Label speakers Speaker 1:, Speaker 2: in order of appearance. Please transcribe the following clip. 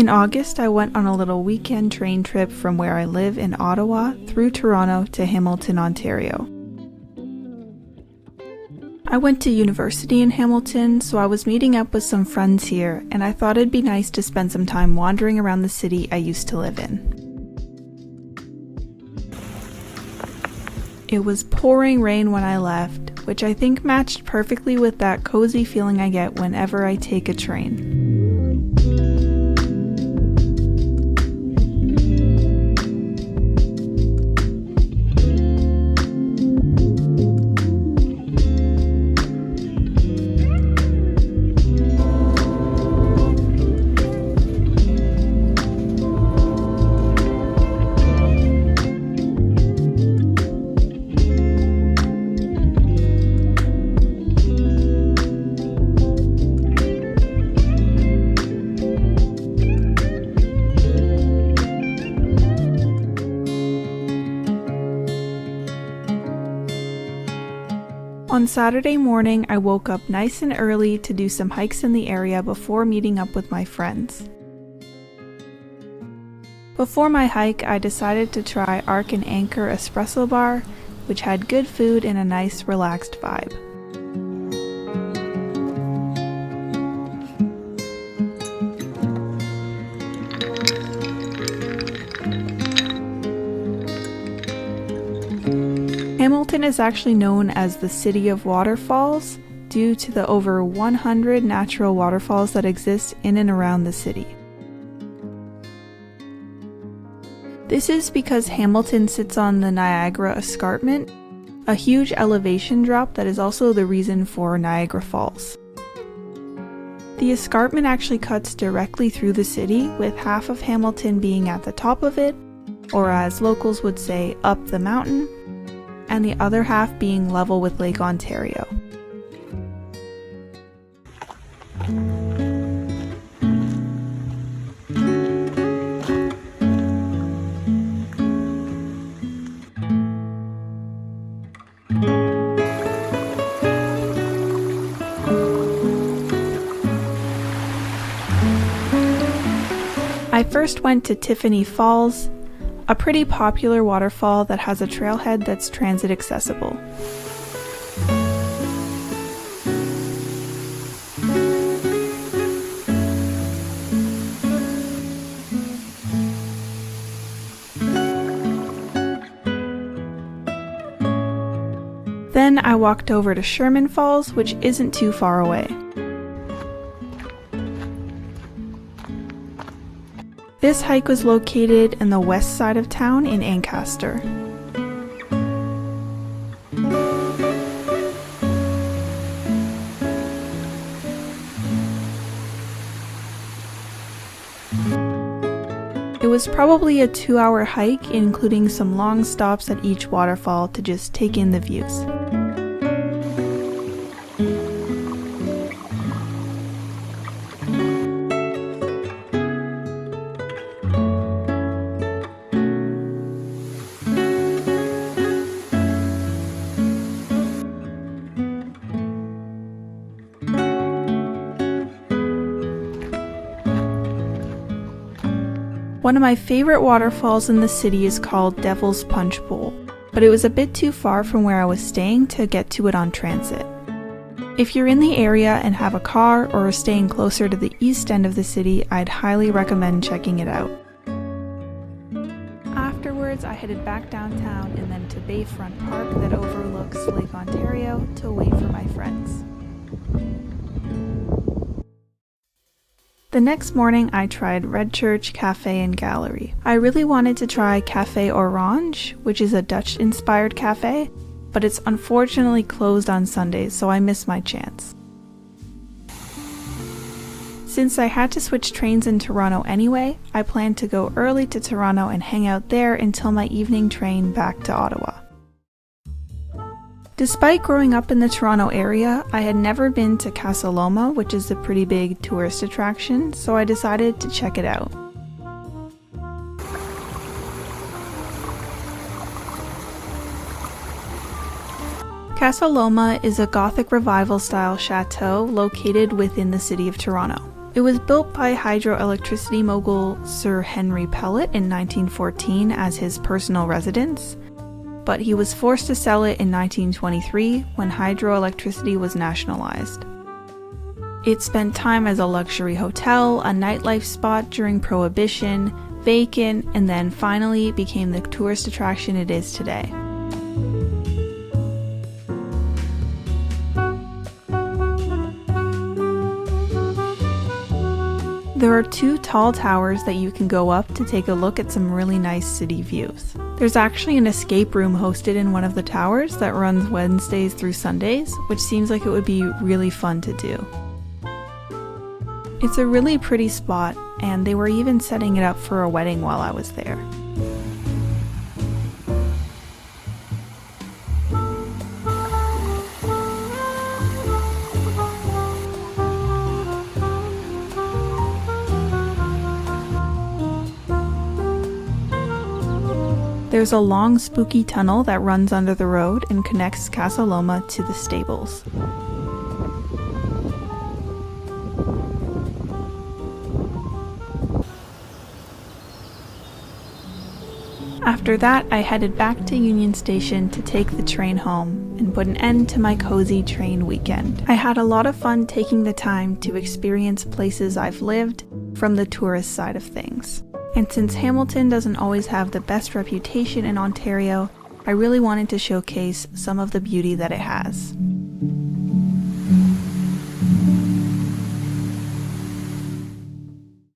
Speaker 1: In August, I went on a little weekend train trip from where I live in Ottawa through Toronto to Hamilton, Ontario. I went to university in Hamilton, so I was meeting up with some friends here, and I thought it'd be nice to spend some time wandering around the city I used to live in. It was pouring rain when I left, which I think matched perfectly with that cozy feeling I get whenever I take a train. On Saturday morning, I woke up nice and early to do some hikes in the area before meeting up with my friends. Before my hike, I decided to try Arc and Anchor espresso bar, which had good food and a nice relaxed vibe. Hamilton is actually known as the City of Waterfalls due to the over 100 natural waterfalls that exist in and around the city. This is because Hamilton sits on the Niagara Escarpment, a huge elevation drop that is also the reason for Niagara Falls. The escarpment actually cuts directly through the city, with half of Hamilton being at the top of it, or as locals would say, up the mountain, and the other half being level with Lake Ontario. I first went to Tiffany Falls, a pretty popular waterfall that has a trailhead that's transit accessible. Then I walked over to Sherman Falls, which isn't too far away. This hike was located in the west side of town in Ancaster. It was probably a 2-hour hike, including some long stops at each waterfall to just take in the views. One of my favorite waterfalls in the city is called Devil's Punch Bowl, but it was a bit too far from where I was staying to get to it on transit. If you're in the area and have a car or are staying closer to the east end of the city, I'd highly recommend checking it out. Afterwards, I headed back downtown and then to Bayfront Park that overlooks Lake Ontario to wait for my friends. The next morning, I tried Red Church Cafe and Gallery. I really wanted to try Café Orange, which is a Dutch-inspired cafe, but it's unfortunately closed on Sundays, so I missed my chance. Since I had to switch trains in Toronto anyway, I planned to go early to Toronto and hang out there until my evening train back to Ottawa. Despite growing up in the Toronto area, I had never been to Casa Loma, which is a pretty big tourist attraction, so I decided to check it out. Casa Loma is a Gothic Revival style chateau located within the city of Toronto. It was built by hydroelectricity mogul Sir Henry Pellet in 1914 as his personal residence, but he was forced to sell it in 1923 when hydroelectricity was nationalized. It spent time as a luxury hotel, a nightlife spot during Prohibition, vacant, and then finally became the tourist attraction it is today. There are 2 tall towers that you can go up to take a look at some really nice city views. There's actually an escape room hosted in one of the towers that runs Wednesdays through Sundays, which seems like it would be really fun to do. It's a really pretty spot, and they were even setting it up for a wedding while I was there. There's a long spooky tunnel that runs under the road and connects Casa Loma to the stables. After that, I headed back to Union Station to take the train home and put an end to my cozy train weekend. I had a lot of fun taking the time to experience places I've lived from the tourist side of things. And since Hamilton doesn't always have the best reputation in Ontario, I really wanted to showcase some of the beauty that it has.